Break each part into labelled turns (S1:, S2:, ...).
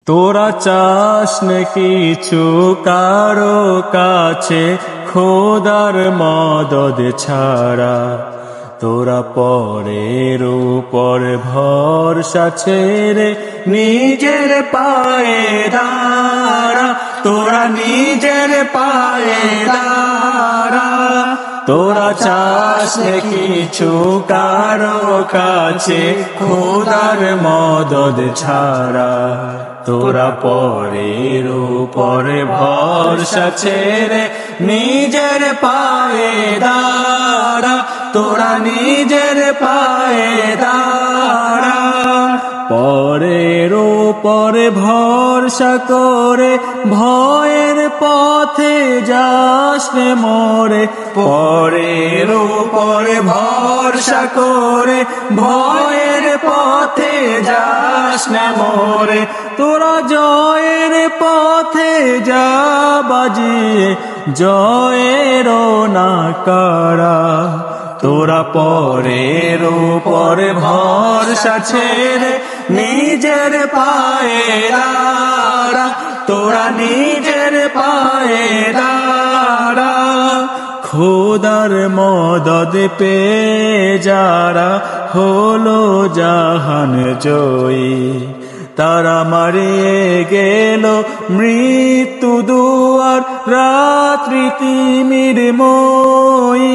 S1: তোরা চাস নে কিছু কারো কাছে খোদার মদদ ছাড়া, তোরা পরের উপর ভরসা ছেড়ে নিজের পায়ে দাঁড়া, তোরা নিজের পায়ে দাঁড়া। তোরা চাস নে কিছু কারো কাছে খোদার মদদ ছাড়া, তোরা পরের উপরে ভরসা ছেড়ে নিজের পায়ে দাঁড়া, তোরা নিজের পায়ে দাঁড়া। পরের উপরে ভরসা করে ভয়ের পথে যাস নে মরে, পরের উপরে ভরসা করে ভয়ের পথে যাস না মরে। তোরা জয়ের পথে যা বাজিয়ে জয়ের না কারা, তোরা পরের উপরে ভরসা ছেড়ে নিজের পায়ে দাঁড়া, তোরা নিজের পায়ে দাঁড়া। খোদার মদদ পেয়ে যারা হলো জাহান জয়ী, তারা মারিয়ে গেল মৃত্যু দুয়ার রাত্রি তিমির মই।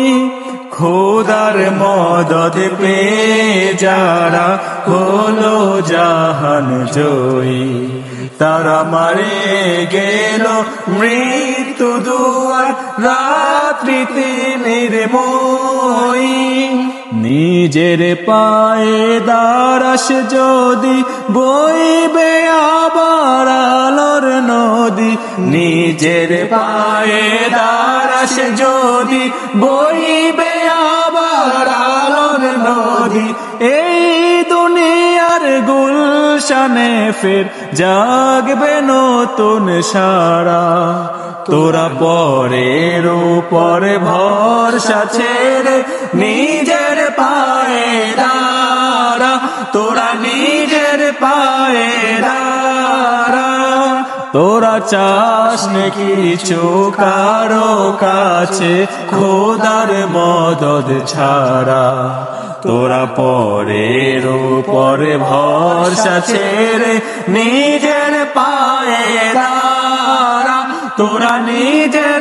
S1: খোদার মদদ পেয়ে যারা হলো জাহান জয়ী, তারা মারিয়ে গেল মৃত্যু দুয়ার রাত্রি তিমির মই। নিজের পায়ে দাঁড়াস যদি বইবে আবার আলোর নদী, নিজের পায়ে দাঁড়াস যদি বইবে আবার আলোর নদী। এই দুনিয়ার গুলশানে ফের জাগবে নতুন সারা, তোরা পরের উপরে ভরসা ছেড়ে নিজের পায়ে দাঁড়া, তোরা নিজের পায়ে দাঁড়া। তোরা চাস নে কিছু কারো কাছে খোদার মদদ ছাড়া, তোরা পরের উপরে ভরসা ছেড়ে নিজের পায়ে দাঁড়া, তোরা নিজের